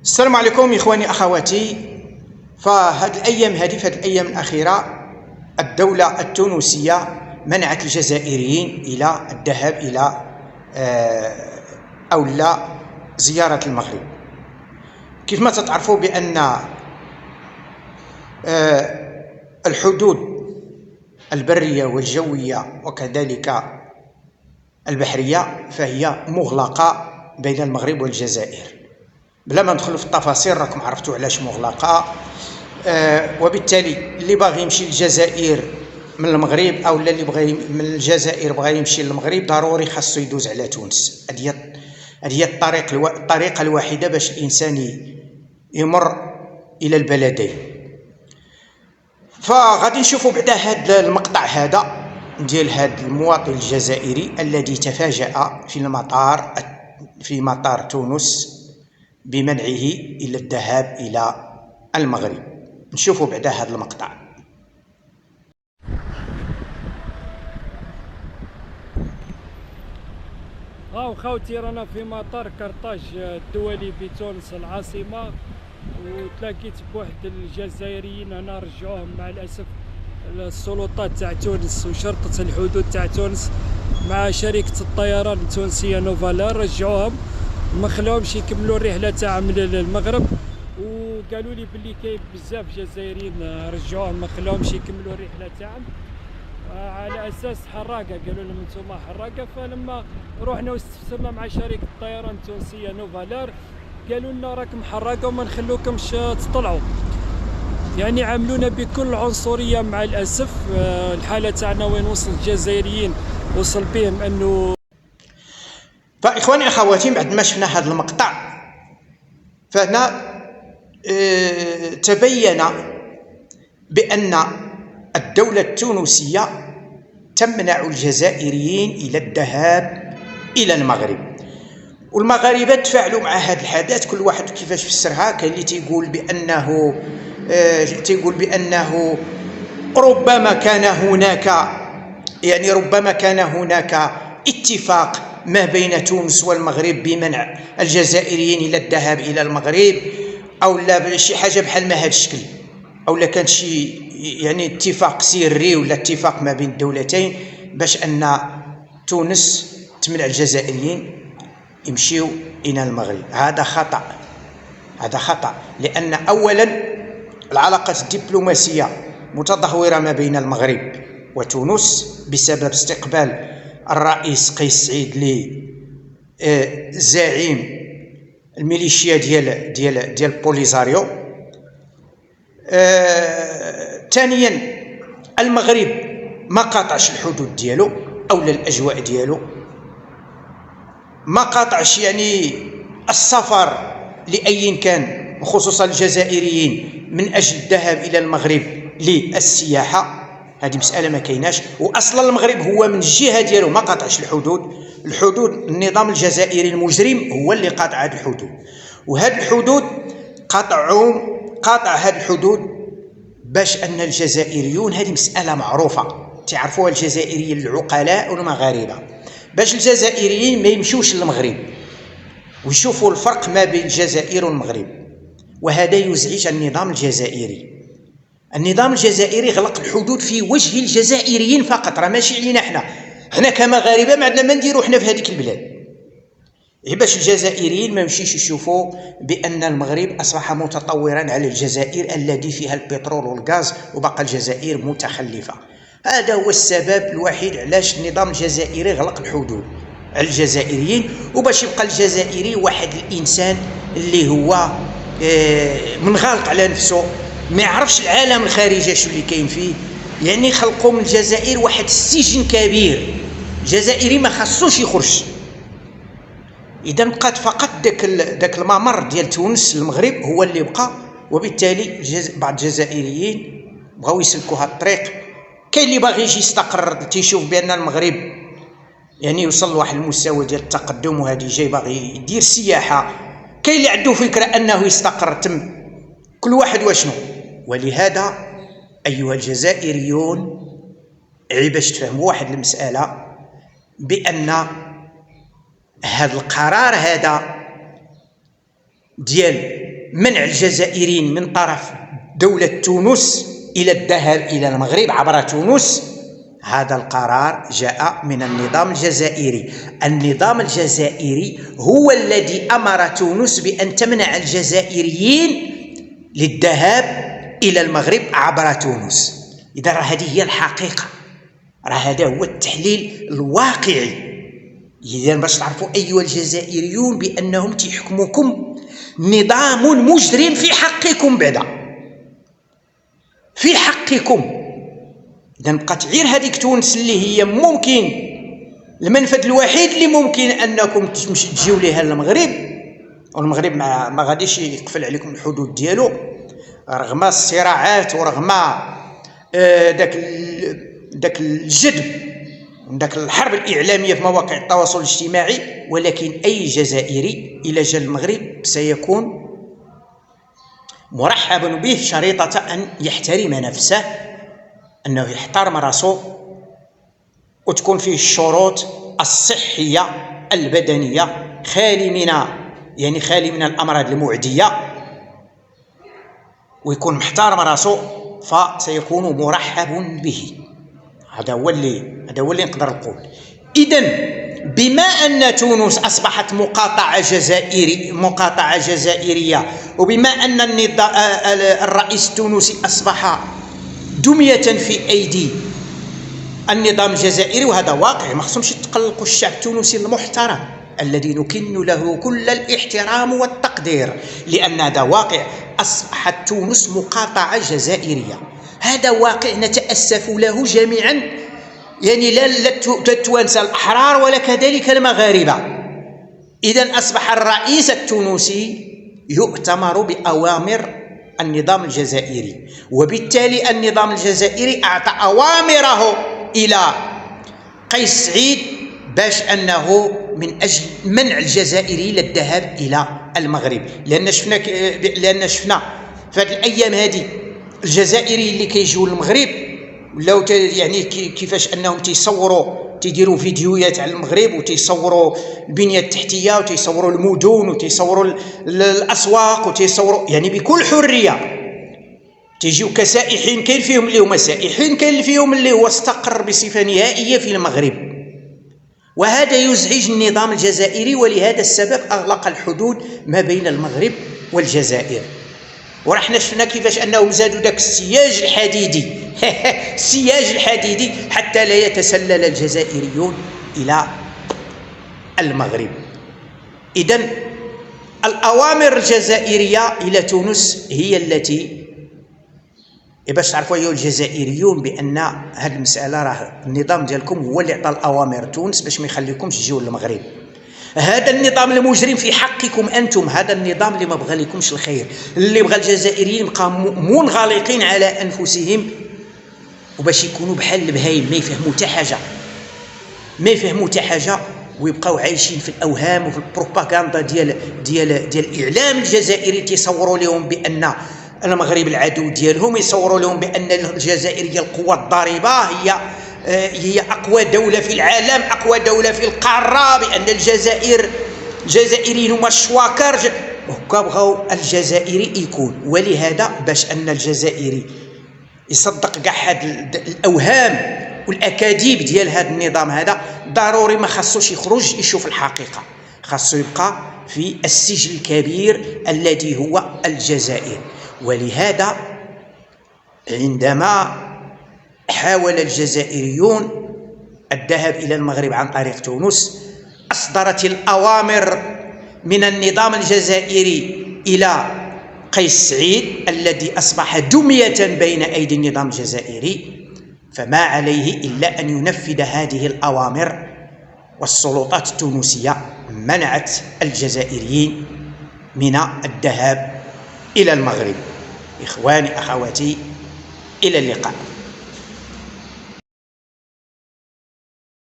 السلام عليكم إخواني أخواتي. فهاد الأيام الأخيرة الدولة التونسية منعت الجزائريين إلى الذهاب إلى أو لا زيارة المغرب. كيف ما تتعرفوا بأن الحدود البرية والجوية وكذلك البحرية فهي مغلقة بين المغرب والجزائر. بلا ما ندخل في التفاصيل راكم عرفتوا علاش مغلقه. وبالتالي اللي باغي يمشي للجزائر من المغرب او اللي بغى من الجزائر بغى يمشي للمغرب ضروري خاصو يدوز على تونس. هذه الطريقه الوحيده باش الانسان يمر الى البلدين. فغادي نشوفوا بعدا هذا المقطع هذا ديال هذا المواطن الجزائري الذي تفاجأ في مطار تونس بمنعه إلى الذهاب إلى المغرب. نشوفوا بعدا هذا المقطع. خوتي رانا في مطار كرطاج الدولي بتونس العاصمة، وتلاقيت بواحد الجزائريين هنا رجعوهم مع الأسف السلطات تاع تونس وشرطة الحدود تاع تونس مع شركة الطيران التونسية نوفالير. رجعوهم ما خلاهمش يكملوا الرحله تاعهم للمغرب، وقالوا لي باللي كاين بزاف جزائريين رجعوهم ما خلاهمش يكملوا الرحله تاعهم على اساس حراقه. قالوا لهم انتم حراقه. فلما روحنا واستفسرنا مع شركه الطيران التونسيه نوفالير قالوا لنا راكم حراقه وما نخلوكمش تطلعوا. يعني عاملونا بكل عنصريه مع الاسف. الحاله تاعنا وين وصل الجزائريين وصل بهم انه. فإخواني أخواتي بعد ما شفنا هذا المقطع فهنا تبين بأن الدولة التونسية تمنع الجزائريين إلى الذهاب إلى المغرب، والمغاربة تفاعلوا مع هذا الحدث كل واحد كيفاش فسرها. كاين اللي تيقول بأنه ربما كان هناك اتفاق ما بين تونس والمغرب بمنع الجزائريين إلى الذهاب إلى المغرب، أو لا شي حاجة بحال ما هذا الشكل، أو لا كان شي يعني اتفاق سري ولا اتفاق ما بين الدولتين باش أن تونس تمنع الجزائريين يمشيوا إلى المغرب. هذا خطأ، لأن أولا العلاقات الدبلوماسية متدهورة ما بين المغرب وتونس بسبب استقبال الرئيس قيس سعيد لزعيم الميليشيا ديال بوليزاريو. ثانيا المغرب ما قاطعش الحدود ديالو او الاجواء ديالو، ما قاطعش يعني السفر لاي كان خصوصا الجزائريين من اجل الذهاب الى المغرب للسياحه. هذه مسألة ما كايناش، وأصلا المغرب هو من الجهة ديالو ما قاطعش الحدود. النظام الجزائري المجرم هو اللي قاطع هذه الحدود، وهذه الحدود قاطع هذه الحدود باش أن الجزائريون، هذه مسألة معروفة تعرفوها الجزائريين العقلاء والمغاربة، باش الجزائريين ما يمشوش للمغرب ويشوفوا الفرق ما بين الجزائر والمغرب. وهذا يزعج النظام الجزائري. النظام الجزائري غلق الحدود في وجه الجزائريين فقط، راه ماشي علينا حنا كمغاربه ما عندنا ما نديرو حنا في هذيك البلاد، باش الجزائريين ما يمشيش يشوفوا بان المغرب اصبح متطورا على الجزائر الذي فيها البترول والغاز وبقى الجزائر متخلفه. هذا هو السبب الوحيد علاش النظام الجزائري غلق الحدود على الجزائريين، وباش يبقى الجزائري واحد الانسان اللي هو منغلق على نفسه، ما يعرفش العالم الخارجي شو اللي كاين فيه. يعني خلقوا من الجزائر واحد السجن كبير، الجزائري ما خاصوش يخرج. اذا بقات فقط داك الممر ديال تونس المغرب هو اللي بقى، وبالتالي بعض الجزائريين بغاو يسلكوا هذا الطريق. كاين اللي باغي يجي يستقر تيشوف بان المغرب يعني يوصل لواحد المستوى ديال التقدم وهذه جاي باغي يدير سياحه. كاين اللي عنده فكره انه يستقر تم، كل واحد وشنو. ولهذا أيها الجزائريون باش تفهموا واحد المسألة، بأن هذا القرار هذا ديال منع الجزائريين من طرف دولة تونس إلى الذهاب إلى المغرب عبر تونس. هذا القرار جاء من النظام الجزائري. النظام الجزائري هو الذي أمر تونس بأن تمنع الجزائريين للذهاب إلى المغرب عبر تونس. إذا هذه هي الحقيقة، هذا هو التحليل الواقعي. إذا باش تعرفوا أيها الجزائريون بأنهم تيحكموكم نظام مجرم في حقكم، بعدا في حقكم. إذا بقات غير هذيك تونس اللي هي ممكن المنفذ الوحيد اللي ممكن أنكم تجيو لها المغرب، والمغرب ما غاديش يقفل عليكم الحدود ديالو رغم الصراعات ورغم داك الجدب وداك الحرب الإعلامية في مواقع التواصل الاجتماعي. ولكن أي جزائري إلى جا المغرب سيكون مرحبا به، شريطة أن يحترم نفسه، أنه يحترم راسه، وتكون فيه الشروط الصحية البدنية خالي من الأمراض المعدية، ويكون محترم راسه، فسيكون مرحب به. هذا هو اللي نقدر نقول. إذن بما أن تونس أصبحت مقاطعة جزائرية، وبما أن الرئيس التونسي أصبح دمية في أيدي النظام الجزائري، وهذا واقع ما خصهمش تقلقوا الشعب التونسي المحترم الذي نكن له كل الاحترام والتقدير، لأن هذا واقع. أصبحت تونس مقاطعة جزائرية، هذا واقع نتأسف له جميعا، يعني لا التوانسة الأحرار ولا كذلك المغاربة. إذن أصبح الرئيس التونسي يؤتمر بأوامر النظام الجزائري، وبالتالي النظام الجزائري أعطى أوامره إلى قيس سعيد باش أنه من أجل منع الجزائري للذهاب إلى المغرب. لأن شفنا في هذه الأيام هذه الجزائري اللي كيجيو للمغرب ولاو يعني كيفاش أنهم تيديروا فيديوهات على المغرب، وتيصوروا البنية التحتية، وتيصوروا المدن، وتيصوروا الأسواق، وتيصوروا يعني بكل حرية. تيجيو كسائحين، كاين فيهم اللي هما سائحين، كاين فيهم اللي هو استقر بصفة نهائية في المغرب. وهذا يزعج النظام الجزائري، ولهذا السبب أغلق الحدود ما بين المغرب والجزائر. ورحنا شفنا كيفاش أنهم زادوا ذاك السياج الحديدي حتى لا يتسلل الجزائريون إلى المغرب. إذن الأوامر الجزائرية إلى تونس هي التي باش تعرفوا أيها الجزائريون بأن هذه المسألة راه النظام ديالكم هو اللي عطى الأوامر تونس باش ما يخليكمش تجيو للمغرب. هذا النظام المجرم في حقكم أنتم، هذا النظام اللي ما بغى لكمش الخير، اللي بغى الجزائريين يبقى منغلقين على أنفسهم وباش يكونوا بحال البهايم، ما يفهموا حتى حاجة، ويبقاو عايشين في الأوهام وفي البروباغندا ديال الإعلام الجزائري. تصوروا لهم بأن المغرب العدو ديالهم، يصوروا لهم بأن الجزائر هي القوة الضاربة، هي أقوى دولة في العالم، أقوى دولة في القارة، بأن الجزائريين هما الشواكر. وهكا بغاو الجزائري يكون. ولهذا باش أن الجزائري يصدق كاع هاد الأوهام والأكاذيب ديال هذا النظام هذا، ضروري ما خاصوش يخرج يشوف الحقيقة، خاصو يبقى في السجن الكبير الذي هو الجزائر. ولهذا عندما حاول الجزائريون الذهاب إلى المغرب عن طريق تونس، أصدرت الأوامر من النظام الجزائري إلى قيس سعيد الذي أصبح دمية بين أيدي النظام الجزائري، فما عليه إلا أن ينفذ هذه الأوامر. والسلطات التونسية منعت الجزائريين من الذهاب إلى المغرب. إخواني أخواتي، إلى اللقاء.